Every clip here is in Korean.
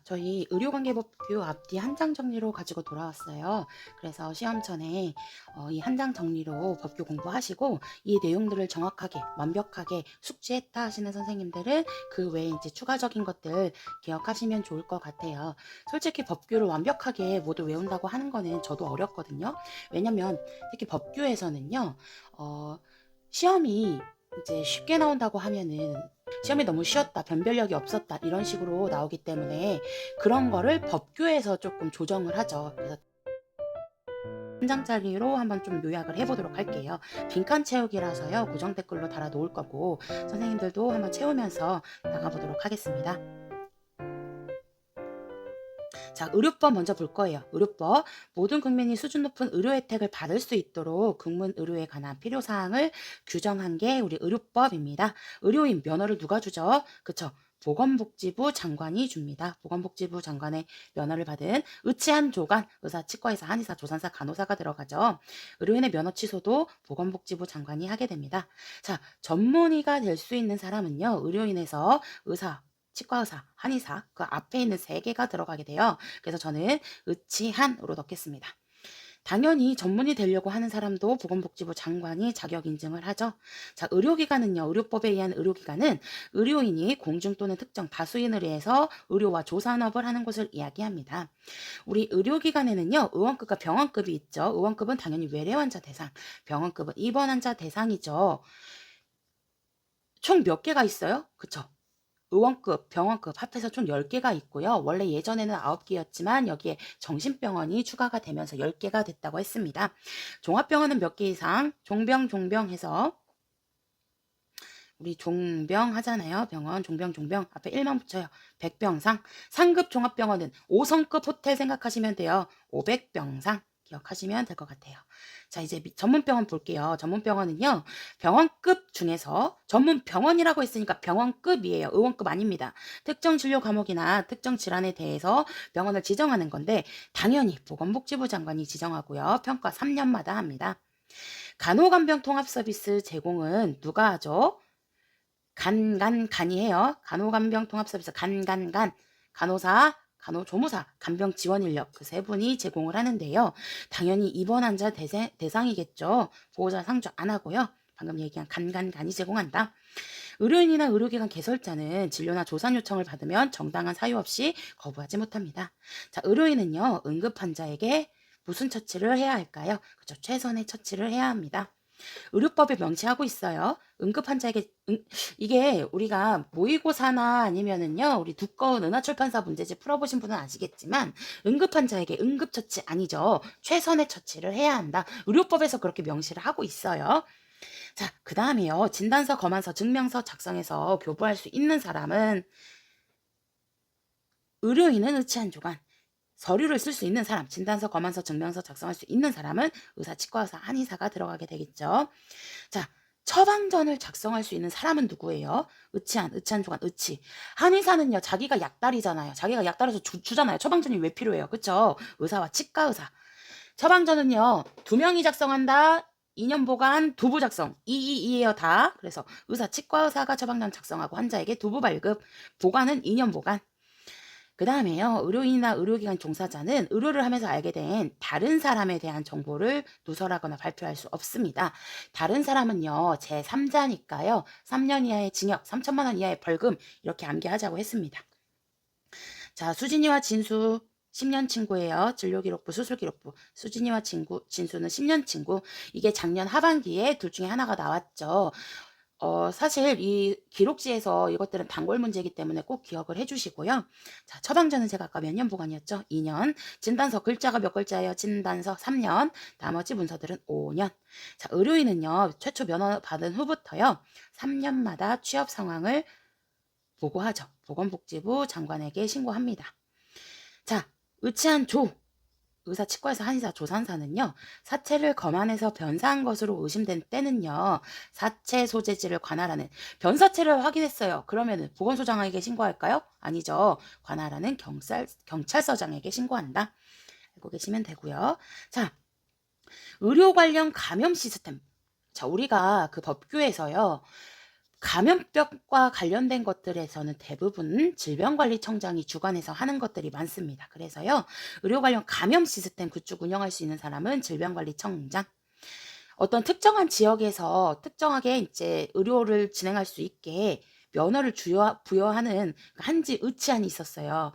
저희 의료관계법규 앞뒤 한 장 정리로 가지고 돌아왔어요. 그래서 시험 전에 이 한 장 정리로 법규 공부하시고 이 내용들을 정확하게 완벽하게 숙지했다 하시는 선생님들은 그 외에 이제 추가적인 것들 기억하시면 좋을 것 같아요. 솔직히 법규를 완벽하게 모두 외운다고 하는 거는 저도 어렵거든요. 왜냐면 특히 법규에서는요. 시험이 이제 쉽게 나온다고 하면은 시험이 너무 쉬웠다, 변별력이 없었다 이런 식으로 나오기 때문에 그런 거를 법규에서 조금 조정을 하죠. 그래서 한 장짜리로 한번 좀 요약을 해보도록 할게요. 빈칸 채우기라서요. 고정 댓글로 달아 놓을 거고 선생님들도 한번 채우면서 나가보도록 하겠습니다. 자, 의료법 먼저 볼 거예요. 의료법. 모든 국민이 수준 높은 의료 혜택을 받을 수 있도록 국민 의료에 관한 필요사항을 규정한 게 우리 의료법입니다. 의료인 면허를 누가 주죠? 그쵸? 보건복지부 장관이 줍니다. 보건복지부 장관의 면허를 받은 의치한 조간, 의사, 치과의사, 한의사, 조산사, 간호사가 들어가죠. 의료인의 면허 취소도 보건복지부 장관이 하게 됩니다. 자, 전문의가 될 수 있는 사람은요. 의료인에서 의사, 치과의사, 한의사 그 앞에 있는 세 개가 들어가게 돼요. 그래서 저는 의치한으로 넣겠습니다. 당연히 전문의 되려고 하는 사람도 보건복지부 장관이 자격 인증을 하죠. 자, 의료기관은요. 의료법에 의한 의료기관은 의료인이 공중 또는 특정 다수인을 위해서 의료와 조산업을 하는 것을 이야기합니다. 우리 의료기관에는요. 의원급과 병원급이 있죠. 의원급은 당연히 외래 환자 대상, 병원급은 입원 환자 대상이죠. 총 몇 개가 있어요? 그쵸? 의원급, 병원급 합해서 총 10개가 있고요. 원래 예전에는 9개였지만 여기에 정신병원이 추가가 되면서 10개가 됐다고 했습니다. 종합병원은 몇 개 이상? 종병 해서 우리 종병 하잖아요. 병원, 종병 앞에 1만 붙여요. 100병상. 상급 종합병원은 5성급 호텔 생각하시면 돼요. 500병상. 기억하시면 될 것 같아요. 자, 이제 전문병원 볼게요. 전문병원은요. 병원급 중에서 전문병원이라고 했으니까 병원급이에요. 의원급 아닙니다. 특정 진료 과목이나 특정 질환에 대해서 병원을 지정하는 건데 당연히 보건복지부 장관이 지정하고요. 평가 3년마다 합니다. 간호간병 통합 서비스 제공은 누가 하죠? 간이에요. 간호간병 통합 서비스 간호사, 간호조무사, 간병 지원 인력 그 세 분이 제공을 하는데요. 당연히 입원 환자 대상이겠죠. 보호자 상주 안 하고요. 방금 얘기한 간이 제공한다. 의료인이나 의료기관 개설자는 진료나 조산 요청을 받으면 정당한 사유 없이 거부하지 못합니다. 자, 의료인은요. 응급 환자에게 무슨 처치를 해야 할까요? 그렇죠. 최선의 처치를 해야 합니다. 의료법에 명시하고 있어요. 응급 환자에게 이게 우리가 모의고사나 아니면은요 우리 두꺼운 은하출판사 문제집 풀어보신 분은 아시겠지만 응급 환자에게 응급처치 아니죠. 최선의 처치를 해야 한다. 의료법에서 그렇게 명시를 하고 있어요. 자, 그 다음에요. 진단서, 검안서, 증명서 작성해서 교부할 수 있는 사람은 의료인은 의치한 조간, 서류를 쓸 수 있는 사람, 진단서, 검안서, 증명서 작성할 수 있는 사람은 의사, 치과의사, 한의사가 들어가게 되겠죠. 자, 처방전을 작성할 수 있는 사람은 누구예요? 의치한 조간, 의치. 한의사는요, 자기가 약달이잖아요. 자기가 약달에서 주잖아요. 처방전이 왜 필요해요? 그쵸? 의사와 치과의사. 처방전은요, 2명이 작성한다. 2년 보관, 두부 작성. 222예요, 다. 그래서 의사, 치과의사가 처방전 작성하고 환자에게 두부 발급. 보관은 2년 보관. 그 다음에요. 의료인이나 의료기관 종사자는 의료를 하면서 알게 된 다른 사람에 대한 정보를 누설하거나 발표할 수 없습니다. 다른 사람은요. 제3자니까요. 3년 이하의 징역, 3천만 원 이하의 벌금 이렇게 암기하자고 했습니다. 자, 수진이와 진수 10년 친구예요. 진료기록부, 수술기록부. 수진이와 진수는 10년 친구. 이게 작년 하반기에 둘 중에 하나가 나왔죠. 사실 이 기록지에서 이것들은 단골 문제이기 때문에 꼭 기억을 해주시고요. 자, 처방전은 제가 아까 몇 년 보관이었죠? 2년. 진단서 글자가 몇 글자예요? 진단서 3년. 나머지 문서들은 5년. 자, 의료인은요. 최초 면허 받은 후부터요. 3년마다 취업 상황을 보고하죠. 보건복지부 장관에게 신고합니다. 자, 의치한 의사, 치과에서 한의사, 조산사는요. 사체를 검안해서 변사한 것으로 의심된 때는요. 사체 소재지를 관할하는 변사체를 확인했어요. 그러면 보건소장에게 신고할까요? 아니죠. 관할하는 경찰서장에게 신고한다. 알고 계시면 되고요. 자, 의료 관련 감염 시스템. 자, 우리가 그 법규에서요. 감염병과 관련된 것들에서는 대부분 질병관리청장이 주관해서 하는 것들이 많습니다. 그래서요, 의료 관련 감염 시스템 그쪽 운영할 수 있는 사람은 질병관리청장. 어떤 특정한 지역에서 특정하게 이제 의료를 진행할 수 있게 면허를 부여하는 한지 의치안이 있었어요.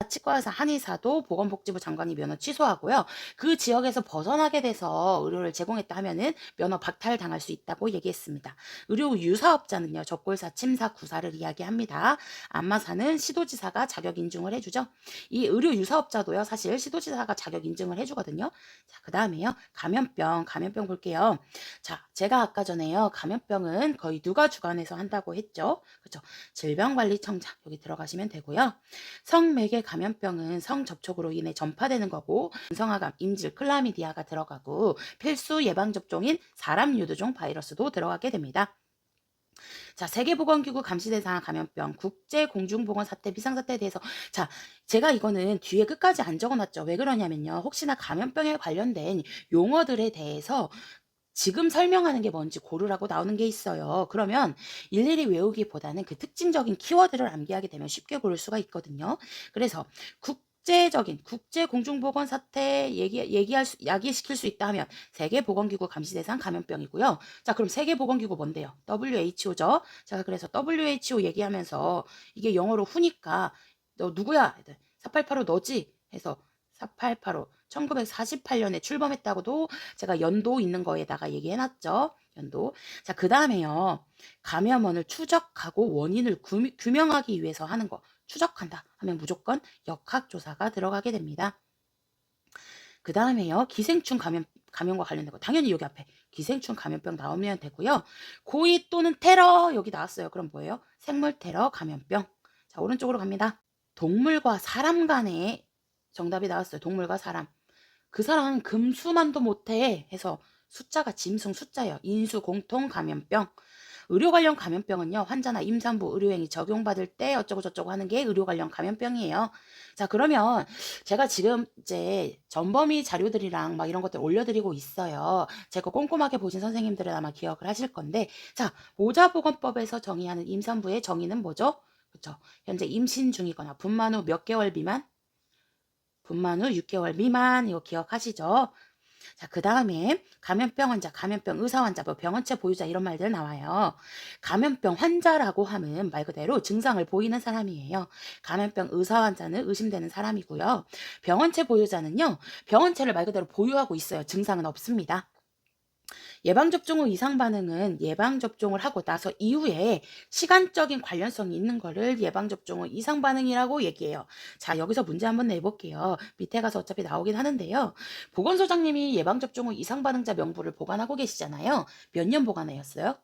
치과의사 한의사도 보건복지부 장관이 면허 취소하고요. 그 지역에서 벗어나게 돼서 의료를 제공했다 하면은 면허 박탈당할 수 있다고 얘기했습니다. 의료 유사업자는요, 적골사, 침사, 구사를 이야기합니다. 안마사는 시도지사가 자격 인증을 해주죠. 이 의료 유사업자도요, 사실 시도지사가 자격 인증을 해주거든요. 자, 그 다음에요, 감염병 볼게요. 자, 제가 아까 전에요, 감염병은 거의 누가 주관해서 한다고 했죠? 그렇죠? 질병관리청장 여기 들어가시면 되고요. 성매개 감염병은 성접촉으로 인해 전파되는 거고, 성화감, 임질, 클라미디아가 들어가고, 필수 예방접종인 사람 유두종 바이러스도 들어가게 됩니다. 자, 세계보건기구 감시대상 감염병, 국제공중보건사태, 비상사태에 대해서, 자, 제가 이거는 뒤에 끝까지 안 적어놨죠. 왜 그러냐면요, 혹시나 감염병에 관련된 용어들에 대해서 지금 설명하는 게 뭔지 고르라고 나오는 게 있어요. 그러면 일일이 외우기보다는 그 특징적인 키워드를 암기하게 되면 쉽게 고를 수가 있거든요. 그래서 국제공중보건 사태 야기시킬 수 있다 하면 세계보건기구 감시대상 감염병이고요. 자, 그럼 세계보건기구 뭔데요? WHO죠. 자, 그래서 WHO 얘기하면서 이게 영어로 후니까 너 누구야? 4885 너지? 해서 4885 1948년에 출범했다고도 제가 연도 있는 거에다가 얘기해놨죠. 연도. 자, 그 다음에요. 감염원을 추적하고 원인을 규명하기 위해서 하는 거. 추적한다 하면 무조건 역학조사가 들어가게 됩니다. 그 다음에요. 기생충 감염과 관련된 거. 당연히 여기 앞에 기생충 감염병 나오면 되고요. 고의 또는 테러 여기 나왔어요. 그럼 뭐예요? 생물 테러 감염병. 자, 오른쪽으로 갑니다. 동물과 사람 간의 정답이 나왔어요. 동물과 사람. 그 사람은 금수만도 못해 해서 숫자가 짐승 숫자예요. 인수 공통 감염병. 의료 관련 감염병은요, 환자나 임산부 의료행위 적용받을 때 어쩌고 저쩌고 하는 게 의료 관련 감염병이에요. 자, 그러면 제가 지금 이제 전범위 자료들이랑 막 이런 것들 올려드리고 있어요. 제가 꼼꼼하게 보신 선생님들은 아마 기억을 하실 건데, 자, 모자보건법에서 정의하는 임산부의 정의는 뭐죠? 그렇죠. 현재 임신 중이거나 분만 후 몇 개월 미만? 분만 후 6개월 미만, 이거 기억하시죠? 자, 그 다음에 감염병 환자, 감염병 의사 환자, 뭐 병원체 보유자 이런 말들 나와요. 감염병 환자라고 하면 말 그대로 증상을 보이는 사람이에요. 감염병 의사 환자는 의심되는 사람이고요. 병원체 보유자는요, 병원체를 말 그대로 보유하고 있어요. 증상은 없습니다. 예방접종 후 이상 반응은 예방접종을 하고 나서 이후에 시간적인 관련성이 있는 거를 예방접종 후 이상 반응이라고 얘기해요. 자, 여기서 문제 한번 내볼게요. 밑에 가서 어차피 나오긴 하는데요. 보건소장님이 예방접종 후 이상 반응자 명부를 보관하고 계시잖아요. 몇 년 보관하였어요?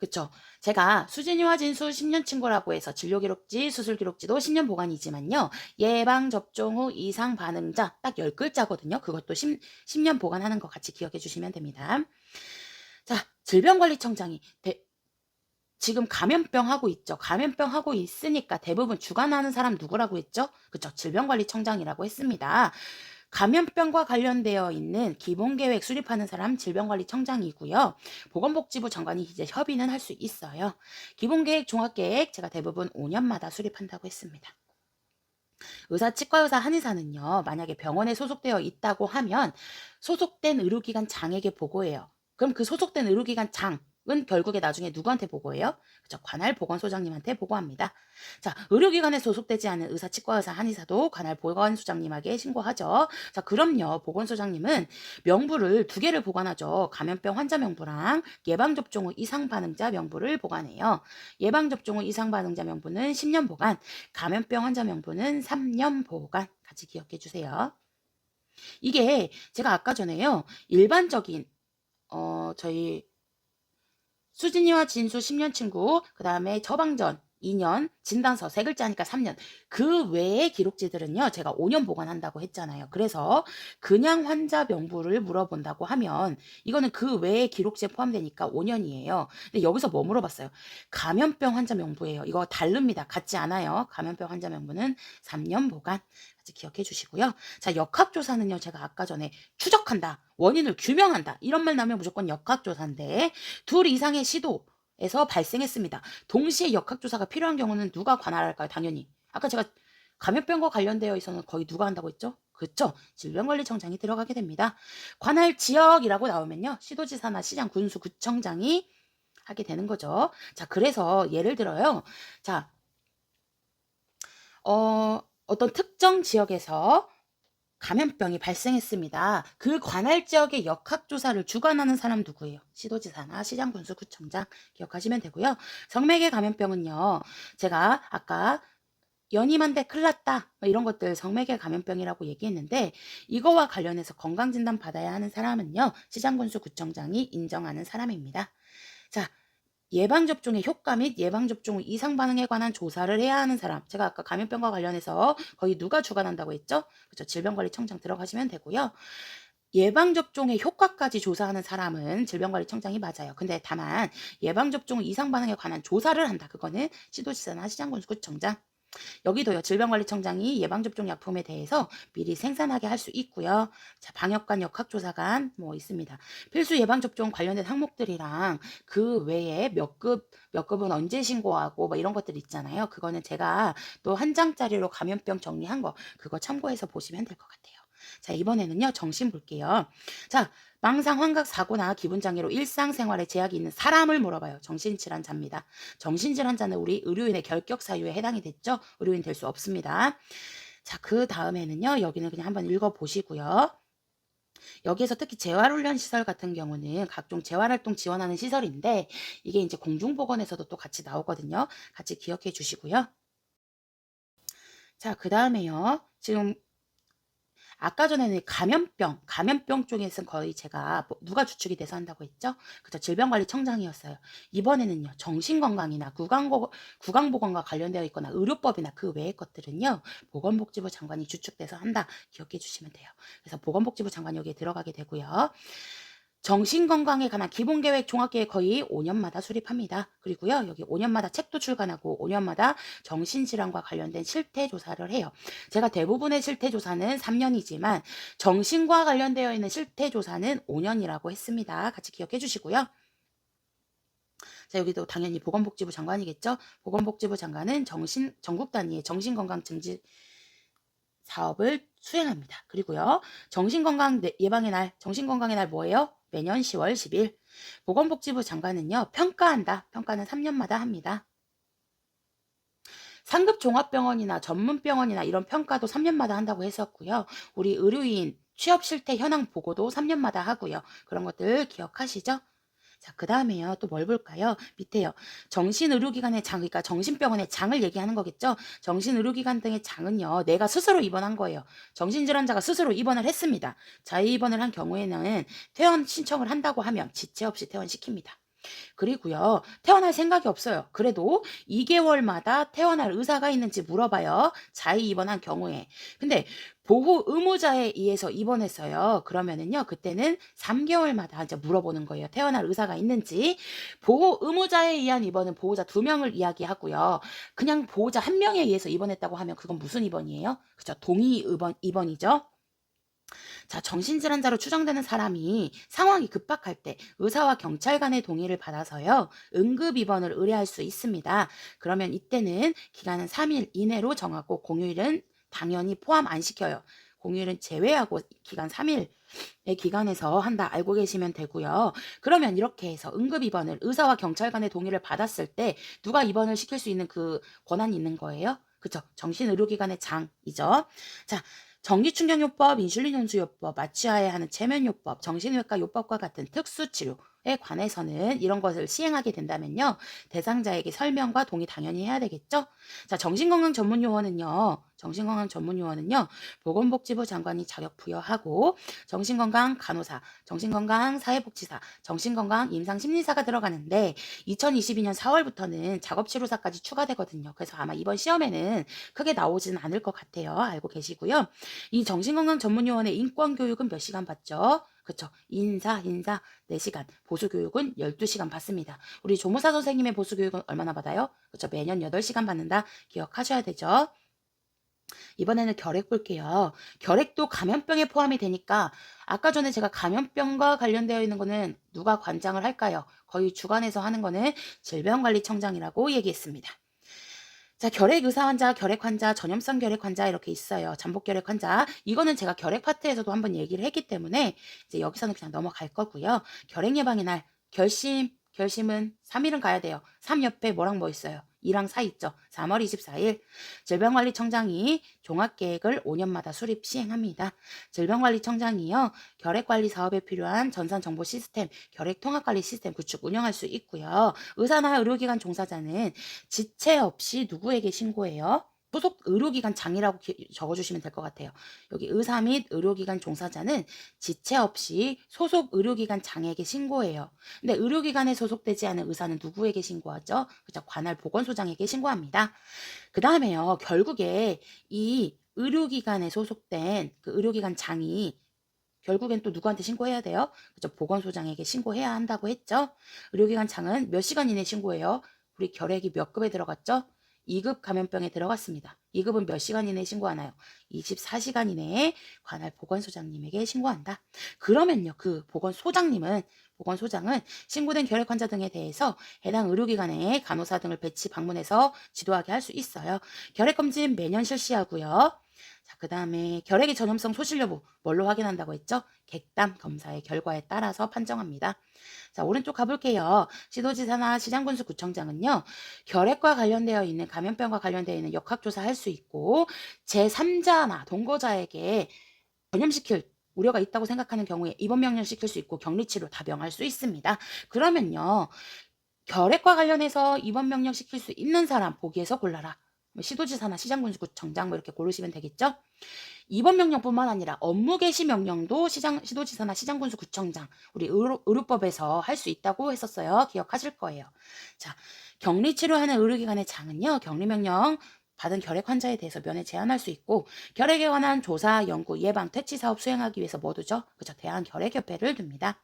그쵸. 제가 수진이와 진수 10년 친구라고 해서 진료기록지, 수술기록지도 10년 보관이지만요. 예방접종 후 이상 반응자 딱 10글자거든요. 그것도 10년 보관하는 거 같이 기억해 주시면 됩니다. 자, 질병관리청장이 지금 감염병 하고 있죠. 감염병 하고 있으니까 대부분 주관하는 사람 누구라고 했죠? 그쵸. 질병관리청장이라고 했습니다. 감염병과 관련되어 있는 기본계획 수립하는 사람 질병관리청장이고요. 보건복지부 장관이 이제 협의는 할 수 있어요. 기본계획, 종합계획 제가 대부분 5년마다 수립한다고 했습니다. 의사, 치과의사, 한의사는요. 만약에 병원에 소속되어 있다고 하면 소속된 의료기관 장에게 보고해요. 그럼 그 소속된 의료기관 장은 결국에 나중에 누구한테 보고해요? 그죠? 관할 보건소장님한테 보고합니다. 자, 의료기관에 소속되지 않은 의사, 치과의사, 한의사도 관할 보건소장님에게 신고하죠. 자, 그럼요. 보건소장님은 명부를 2개를 보관하죠. 감염병 환자 명부랑 예방접종 후 이상 반응자 명부를 보관해요. 예방접종 후 이상 반응자 명부는 10년 보관, 감염병 환자 명부는 3년 보관. 같이 기억해 주세요. 이게 제가 아까 전에요. 일반적인 저희 수진이와 진수 10년 친구, 그 다음에 처방전 2년, 진단서 3글자니까 3년. 그 외의 기록지들은요, 제가 5년 보관한다고 했잖아요. 그래서 그냥 환자 명부를 물어본다고 하면 이거는 그 외의 기록지에 포함되니까 5년이에요. 근데 여기서 뭐 물어봤어요? 감염병 환자 명부예요. 이거 다릅니다. 같지 않아요. 감염병 환자 명부는 3년 보관. 같이 기억해 주시고요. 자, 역학조사는요, 제가 아까 전에 추적한다, 원인을 규명한다, 이런 말 나오면 무조건 역학조사인데, 2 이상의 시도, 에서 발생했습니다. 동시에 역학조사가 필요한 경우는 누가 관할할까요? 당연히. 아까 제가 감염병과 관련되어 있어는 거의 누가 한다고 했죠? 그쵸? 질병관리청장이 들어가게 됩니다. 관할 지역이라고 나오면요. 시도지사나 시장, 군수, 구청장이 하게 되는 거죠. 자, 그래서 예를 들어요. 자, 어떤 특정 지역에서 감염병이 발생했습니다. 그 관할 지역의 역학조사를 주관하는 사람 누구예요? 시도지사나 시장, 군수, 구청장 기억하시면 되고요. 성매개 감염병은요. 제가 아까 연임한데 큰일 났다 이런 것들 성매개 감염병이라고 얘기했는데 이거와 관련해서 건강진단 받아야 하는 사람은요. 시장, 군수, 구청장이 인정하는 사람입니다. 자, 예방접종의 효과 및 예방접종 이상 반응에 관한 조사를 해야 하는 사람. 제가 아까 감염병과 관련해서 거의 누가 주관한다고 했죠? 그렇죠. 질병관리청장 들어가시면 되고요. 예방접종의 효과까지 조사하는 사람은 질병관리청장이 맞아요. 근데 다만 예방접종 이상 반응에 관한 조사를 한다. 그거는 시도지사나 시장군수구청장. 여기도요. 질병관리청장이 예방접종 약품에 대해서 미리 생산하게 할 수 있고요. 자, 방역관, 역학조사관 뭐 있습니다. 필수 예방접종 관련된 항목들이랑 그 외에 몇 급은 언제 신고하고 뭐 이런 것들 있잖아요. 그거는 제가 또 한 장짜리로 감염병 정리한 거 그거 참고해서 보시면 될 것 같아요. 자, 이번에는요. 정신 볼게요. 자, 망상, 환각, 사고나 기분장애로 일상생활에 제약이 있는 사람을 물어봐요. 정신질환자입니다. 정신질환자는 우리 의료인의 결격 사유에 해당이 됐죠? 의료인 될 수 없습니다. 자, 그 다음에는요. 여기는 그냥 한번 읽어보시고요. 여기에서 특히 재활훈련 시설 같은 경우는 각종 재활활동 지원하는 시설인데 이게 이제 공중보건에서도 또 같이 나오거든요. 같이 기억해 주시고요. 자, 그 다음에요. 지금 아까 전에는 감염병 쪽에서는 거의 제가 누가 주축이 돼서 한다고 했죠? 그죠? 질병관리청장이었어요. 이번에는요, 정신건강이나 구강보건과 관련되어 있거나 의료법이나 그 외의 것들은요, 보건복지부 장관이 주축돼서 한다. 기억해 주시면 돼요. 그래서 보건복지부 장관이 여기에 들어가게 되고요. 정신건강에 관한 기본계획, 종합계획 거의 5년마다 수립합니다. 그리고요, 여기 5년마다 책도 출간하고 5년마다 정신질환과 관련된 실태조사를 해요. 제가 대부분의 실태조사는 3년이지만 정신과 관련되어 있는 실태조사는 5년이라고 했습니다. 같이 기억해 주시고요. 자, 여기도 당연히 보건복지부 장관이겠죠? 보건복지부 장관은 전국 단위의 정신건강 증진 사업을 수행합니다. 그리고요, 정신건강의 날 뭐예요? 매년 10월 10일. 보건복지부 장관은요, 평가한다. 평가는 3년마다 합니다. 상급 종합병원이나 전문병원이나 이런 평가도 3년마다 한다고 했었고요. 우리 의료인 취업 실태 현황 보고도 3년마다 하고요. 그런 것들 기억하시죠? 자, 그 다음에요. 또 뭘 볼까요? 밑에요. 정신의료기관의 장, 그러니까 정신병원의 장을 얘기하는 거겠죠? 정신의료기관 등의 장은요. 내가 스스로 입원한 거예요. 정신질환자가 스스로 입원을 했습니다. 자의입원을 한 경우에는 퇴원 신청을 한다고 하면 지체 없이 퇴원시킵니다. 그리고요. 퇴원할 생각이 없어요. 그래도 2개월마다 퇴원할 의사가 있는지 물어봐요. 자의 입원한 경우에. 근데 보호 의무자에 의해서 입원했어요. 그러면은요. 그때는 3개월마다 이제 물어보는 거예요. 퇴원할 의사가 있는지. 보호 의무자에 의한 입원은 보호자 2명을 이야기하고요. 그냥 보호자 1명에 의해서 입원했다고 하면 그건 무슨 입원이에요? 그죠? 동의 입원이죠. 자, 정신질환자로 추정되는 사람이 상황이 급박할 때 의사와 경찰 간의 동의를 받아서요. 응급 입원을 의뢰할 수 있습니다. 그러면 이때는 기간은 3일 이내로 정하고 공휴일은 당연히 포함 안 시켜요. 공휴일은 제외하고 기간 3일의 기간에서 한다 알고 계시면 되고요. 그러면 이렇게 해서 응급 입원을 의사와 경찰 간의 동의를 받았을 때 누가 입원을 시킬 수 있는 그 권한이 있는 거예요? 그쵸? 정신의료기관의 장이죠. 자, 전기충격요법, 인슐린온수요법, 마취하에 하는 체면요법, 정신외과 요법과 같은 특수치료에 관해서는 이런 것을 시행하게 된다면요. 대상자에게 설명과 동의 당연히 해야 되겠죠? 자, 정신건강 전문요원은요. 보건복지부 장관이 자격 부여하고 정신건강 간호사, 정신건강 사회복지사, 정신건강 임상심리사가 들어가는데 2022년 4월부터는 작업치료사까지 추가되거든요. 그래서 아마 이번 시험에는 크게 나오지는 않을 것 같아요. 알고 계시고요. 이 정신건강 전문요원의 인권교육은 몇 시간 받죠? 그쵸. 인사 4시간, 보수교육은 12시간 받습니다. 우리 조무사 선생님의 보수교육은 얼마나 받아요? 그쵸. 매년 8시간 받는다. 기억하셔야 되죠. 이번에는 결핵 볼게요. 결핵도 감염병에 포함이 되니까 아까 전에 제가 감염병과 관련되어 있는 거는 누가 관장을 할까요? 거의 주관해서 하는 거는 질병관리청장이라고 얘기했습니다. 자, 결핵 의사 환자, 결핵 환자, 전염성 결핵 환자 이렇게 있어요. 잠복 결핵 환자. 이거는 제가 결핵 파트에서도 한번 얘기를 했기 때문에 이제 여기서는 그냥 넘어갈 거고요. 결핵 예방의 날 결심은 3일은 가야 돼요. 3 옆에 뭐랑 뭐 있어요? 2랑 4 있죠. 3월 24일 질병관리청장이 종합계획을 5년마다 수립 시행합니다. 질병관리청장이요. 결핵관리 사업에 필요한 전산정보 시스템, 결핵통합관리 시스템 구축 운영할 수 있고요. 의사나 의료기관 종사자는 지체 없이 누구에게 신고해요? 소속 의료기관 장이라고 적어주시면 될 것 같아요. 여기 의사 및 의료기관 종사자는 지체 없이 소속 의료기관 장에게 신고해요. 근데 의료기관에 소속되지 않은 의사는 누구에게 신고하죠? 그죠? 관할 보건소장에게 신고합니다. 그 다음에요. 결국에 이 의료기관에 소속된 그 의료기관 장이 결국엔 또 누구한테 신고해야 돼요? 그죠? 보건소장에게 신고해야 한다고 했죠? 의료기관 장은 몇 시간 이내 신고해요? 우리 결핵이 몇 급에 들어갔죠? 2급 감염병에 들어갔습니다. 2급은 몇 시간 이내에 신고하나요? 24시간 이내에 관할 보건소장님에게 신고한다. 그러면요, 그 보건소장은 신고된 결핵 환자 등에 대해서 해당 의료기관에 간호사 등을 배치 방문해서 지도하게 할 수 있어요. 결핵검진 매년 실시하고요. 자, 그 다음에 결핵의 전염성 소실 여부 뭘로 확인한다고 했죠? 객담 검사의 결과에 따라서 판정합니다. 자, 오른쪽 가볼게요. 시도지사나 시장군수구청장은요, 결핵과 관련되어 있는 감염병과 관련되어 있는 역학조사 할 수 있고 제3자나 동거자에게 전염시킬 우려가 있다고 생각하는 경우에 입원 명령 시킬 수 있고 격리치료 다 명할 수 있습니다. 그러면요, 결핵과 관련해서 입원 명령 시킬 수 있는 사람 보기에서 골라라. 시도지사나 시장군수구청장 뭐 이렇게 고르시면 되겠죠? 입원 명령뿐만 아니라 업무 개시 명령도 시도지사나 시장군수구청장 우리 의료법에서 할 수 있다고 했었어요. 기억하실 거예요. 자, 격리 치료하는 의료기관의 장은요, 격리 명령 받은 결핵 환자에 대해서 면회 제한할 수 있고 결핵에 관한 조사, 연구, 예방, 퇴치 사업 수행하기 위해서 뭐 두죠? 그죠? 대한결핵협회를 둡니다.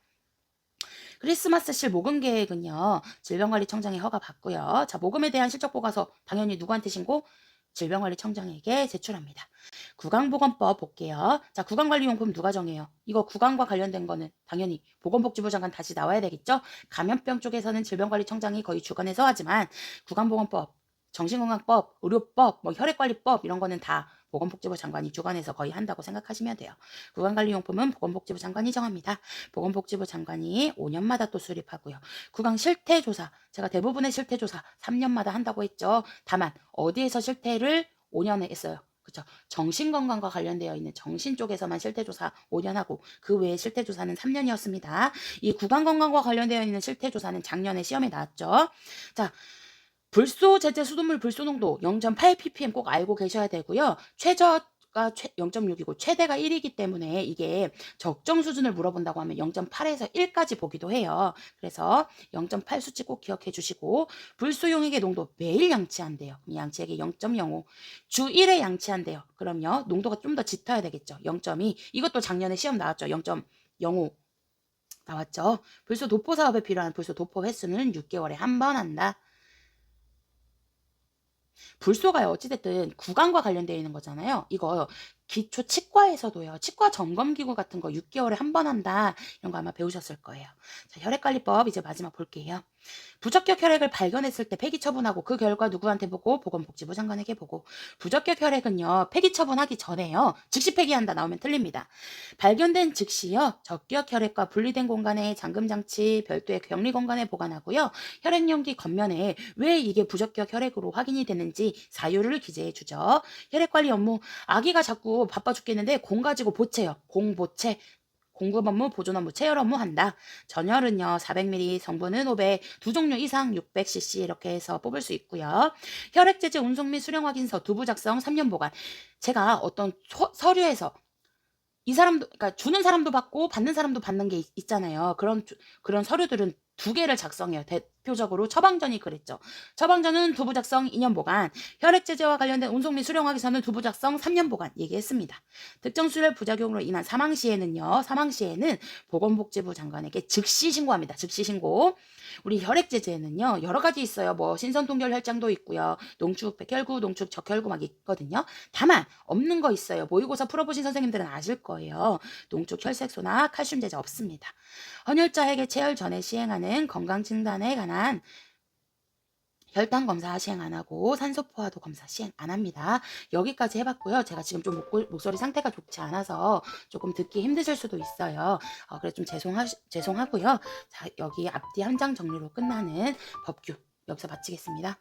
크리스마스실 모금 계획은요, 질병관리청장이 허가 받고요. 자, 모금에 대한 실적 보고서 당연히 누구한테 신고? 질병관리청장에게 제출합니다. 구강보건법 볼게요. 자, 구강관리용품 누가 정해요? 이거 구강과 관련된 거는 당연히 보건복지부 장관 다시 나와야 되겠죠? 감염병 쪽에서는 질병관리청장이 거의 주관해서 하지만 구강보건법, 정신건강법, 의료법, 뭐 혈액관리법 이런 거는 다 보건복지부 장관이 주관해서 거의 한다고 생각하시면 돼요. 구강관리용품은 보건복지부 장관이 정합니다. 보건복지부 장관이 5년마다 또 수립하고요. 구강 실태조사, 제가 대부분의 실태조사 3년마다 한다고 했죠. 다만 어디에서 실태를 5년에 했어요. 그렇죠. 정신건강과 관련되어 있는 정신 쪽에서만 실태조사 5년 하고 그 외에 실태조사는 3년이었습니다. 이 구강건강과 관련되어 있는 실태조사는 작년에 시험에 나왔죠. 자, 불소 제재 수돗물 불소 농도 0.8 ppm 꼭 알고 계셔야 되고요. 최저가 0.6이고 최대가 1이기 때문에 이게 적정 수준을 물어본다고 하면 0.8에서 1까지 보기도 해요. 그래서 0.8 수치 꼭 기억해 주시고 불소용액의 농도 매일 양치한대요. 양치액이 0.05 주 1회 양치한대요. 그럼요. 농도가 좀 더 짙어야 되겠죠. 0.2 이것도 작년에 시험 나왔죠. 0.05 나왔죠. 불소 도포 사업에 필요한 불소 도포 횟수는 6개월에 한 번 한다. 불소가요. 어찌됐든 구강과 관련되어 있는 거잖아요. 이거 기초 치과에서도요. 치과 점검기구 같은 거 6개월에 한 번 한다. 이런 거 아마 배우셨을 거예요. 자, 혈액관리법 이제 마지막 볼게요. 부적격 혈액을 발견했을 때 폐기 처분하고 그 결과 누구한테 보고? 보건복지부 장관에게 보고. 부적격 혈액은요. 폐기 처분하기 전에요. 즉시 폐기한다 나오면 틀립니다. 발견된 즉시요. 적격 혈액과 분리된 공간에 잠금장치 별도의 격리 공간에 보관하고요. 혈액 용기 겉면에 왜 이게 부적격 혈액으로 확인이 됐는지 사유를 기재해 주죠. 혈액관리 업무 아기가 자꾸 바빠 죽겠는데 공 가지고 보채요. 공보채. 공급 업무, 보존 업무, 체열 업무 한다. 전열은요, 400ml, 성분은 500, 두 종류 이상 600cc 이렇게 해서 뽑을 수 있고요. 혈액제제 운송 및 수령 확인서 두부 작성 3년 보관. 제가 어떤 서류에서 이 사람도, 그러니까 주는 사람도 받고 받는 사람도 받는 게 있잖아요. 그런 서류들은 두 개를 작성해요. 대표적으로 처방전이 그랬죠. 처방전은 두부 작성 2년 보관, 혈액 제제와 관련된 운송 및 수령하기 전은 두부 작성 3년 보관 얘기했습니다. 특정 수혈 부작용으로 인한 사망 시에는 보건복지부 장관에게 즉시 신고합니다. 즉시 신고. 우리 혈액 제제는요, 여러 가지 있어요. 뭐 신선동결 혈장도 있고요. 농축 백혈구, 농축 적혈구 막 있거든요. 다만 없는 거 있어요. 모의고사 풀어보신 선생님들은 아실 거예요. 농축 혈색소나 칼슘 제제 없습니다. 헌혈자에게 체열 전에 시행하는 건강진단에 관한 혈당 검사 시행 안 하고 산소 포화도 검사 시행 안 합니다. 여기까지 해봤고요. 제가 지금 좀 목소리 상태가 좋지 않아서 조금 듣기 힘드실 수도 있어요. 그래서 좀 죄송하고요. 자, 여기 앞뒤 한 장 정리로 끝나는 법규 여기서 마치겠습니다.